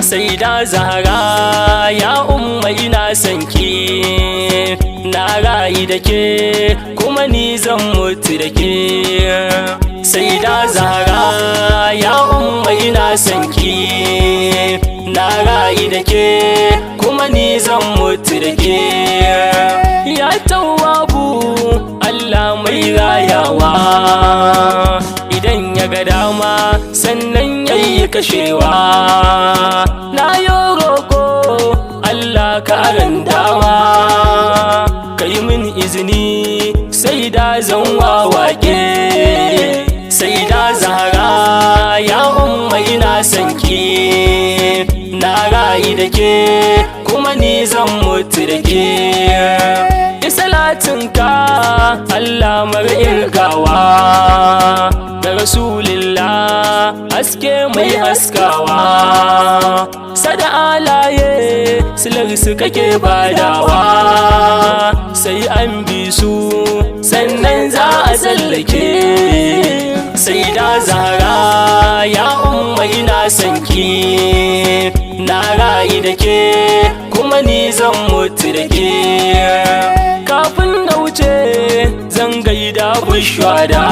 Saida Zahra ya umma ina son ki, na rayu da ke kuma ni zan mutu da ke. Saida Zahra ya umma ina son ki, na rayu da ke kuma ni zan mutu da ke. Ya Tawwabu Allah mai rayawa, idan ya ga dama sannan yayi kashewa. Na yo roƙo Allah ka aran dama, kai min izini Saida zan wawake. Saida Zahra ya umma ina son ki, na rayu da ke kuma ni zan mutu da ke. Salatinka Allah mara irgawa, da Rasulillah haske mai haskawa. Sada alaye silar su kake badawa, sai an bi su sannan za a tsallake. Saida Zahra ya umma ina son ki, na rayu da ke kuma ni zan mutu da ke. Kafin na wuce zan gaida Bushwada,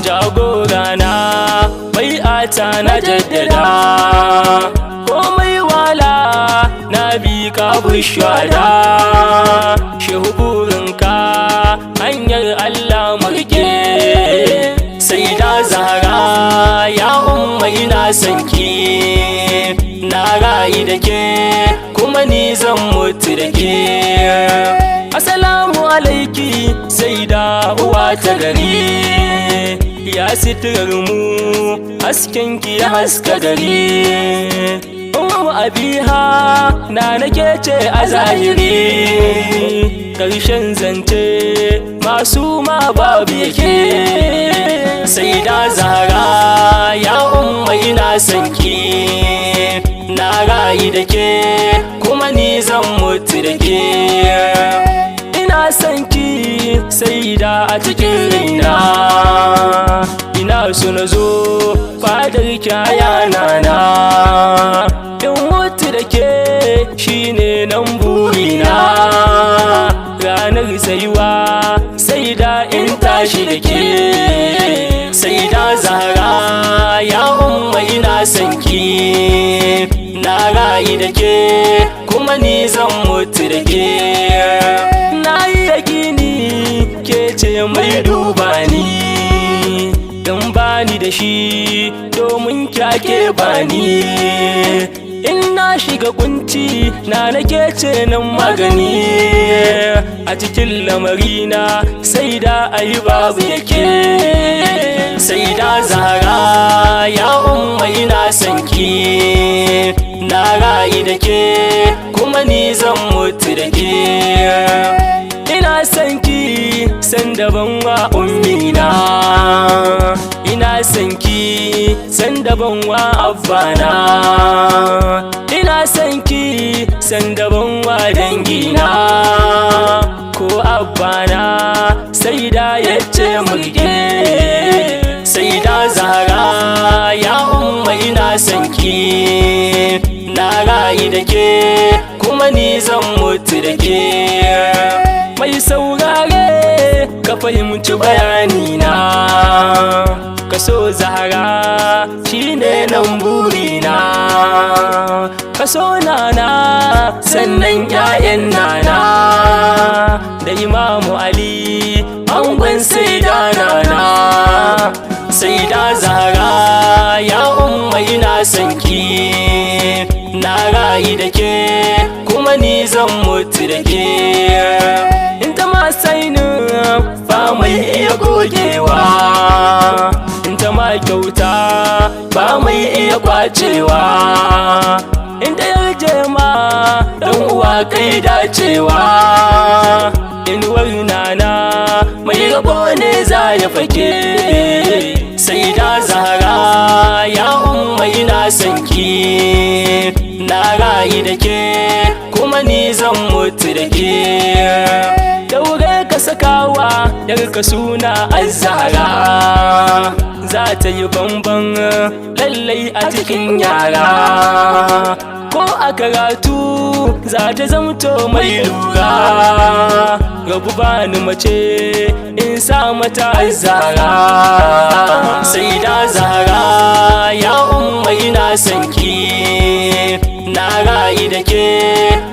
jagorana bai'ata na jaddada. Komai wala na bi ka Bushwada, shehu burinka hanyar Allah marke. Saida Zahra ya umma ina son ki, na rayu da ke kuma ni zan mutu da ke. Assalamu alaiki Saida uwa ta gari, ya sitirar mu hasken ki ya haska gari. Abiha na nake ce a zahiri, ƙarshen zance masu ma babu yake. Saida Zahra ya umma ina son ki, na rayu da ke kuma ni zan mutu da ke. Ina son ki Saida a cikin raina, ina so na zo fadar kyayana na. In mutu da ke shine nan burina, ranar tsayuwa Saida in tashi da ke. Saida Zahra ya umma ina son ki, na rayu da ke kuma ni zan mutu da ke. Na yi yakini ke ce mai duba ni, dan bani da shi domin kyake bani. In na shiga kunci na nake ce nan magani, a cikin lamarina Saida ayi babu yake. Saida Zahra ya umma ina son ki, na rayu da ke kuma ni zan mutu da ke. Ina son ki sanda ban wa ummina, ina son ki sanda ban wa abbana, ina son ki sanda ban wa dangina. Ko abbana Saida yace murge. Saida Zahra ya umma ina son ki, na rayu da ke kuma ni zan mutu da ke. Mai saurare ka fahimci bayanina, ka so Zahra shine nan burina. Ka so nana sannan 'ya'yan nana, da Imamu Ali angon Saida nana. Saida Zahra ya umma ina son ki, na rayu da ke kuma ni zan mutu da ke. In ta ma sainin ba mai iya gogewa, in ta ma kyauta ba mai iya kwacewa. In ta yarje ma dan uwa kai dacewa, inuwar nana mai rabo ne za ya fake. Saida Zahra ya umma ina son ki, na rayu da ke kuma ni zan mutu da ke. Daure ka sakawa yarka suna Az-Zahra, za ta yi bamban lallai a cikin yara, ko a karatu za ta zamto mai lura. Rabu bani mace in sa mata Az-Zahra. Sayyida Zahra ya umma ina son ki, na rayu da ke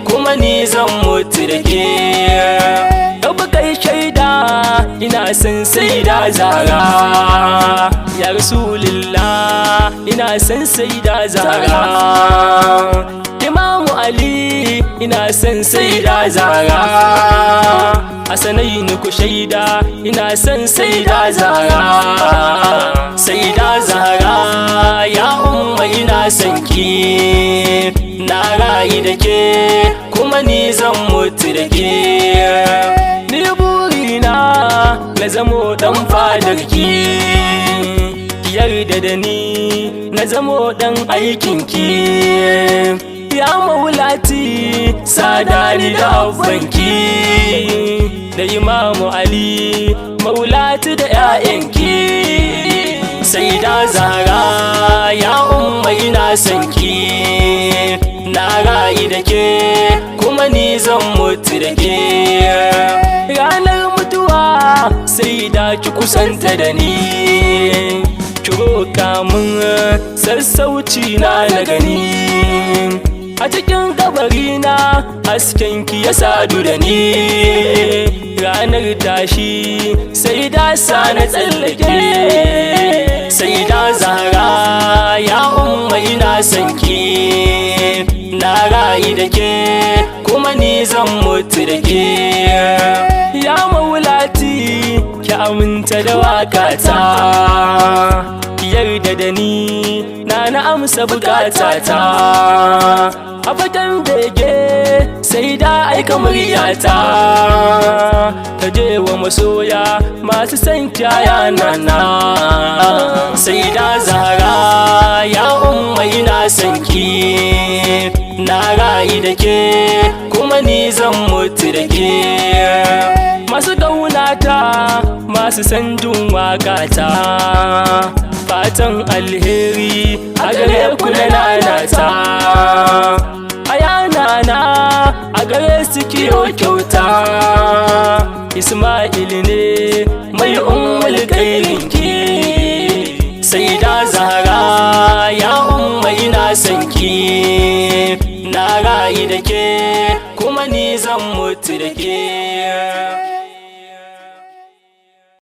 kuma ni zan mutu da ke. Rabu kai shaida ina son Sayyida Zahra, ya Rasulullah ina son Sayyida Zahra. Imamu Ali ina son Sayyida Zahra, Hassanai ku shaida ina son Sayyida Zahra. Sayyida Zahra ya umma ina son ki, na rayu da ke kuma ni zan mutu da ke. Ni burina na zamo dan fadarki, ki yarda da ni na zamo dan aikinki. Ya Maulati sadani da abbanki, da Imamu Ali Maulati da 'ya'yanki. Sayyida Zahra ya umma ina son ki, na rayu da ke kuma ni zan mutu da ke. Ranar mutuwa Sayyida ki kusanta da ni, ki roƙa min sassauci na gani. A cikin kabarina haskenki ya sadu da ni, ranar tashi Sayyida sa na tsallake. Sayyida Zahra ya umma ina son ki, na rayu da ke kuma ni zan mutu da ke. Ya Maulati ki aminta da wakata, ki yarda da ni na amsa bukatata. A fagen bege Sayyida aika muryata, ta je wa masoya masu san kyaya nana. Sayyida Zahra ya umma ina son ki, na rayu da ke kuma ni zan mutu da ke. Masu ƙaunata masu san jin waƙata, fatan alheri a gare ku na nanata. Ayanana a gare su kiyo kyauta, Ismail ne mai ummul kairinki. Sayyida Zahra ya umma ina son ki, na rayu da ke kuma ni zan mutu da ke.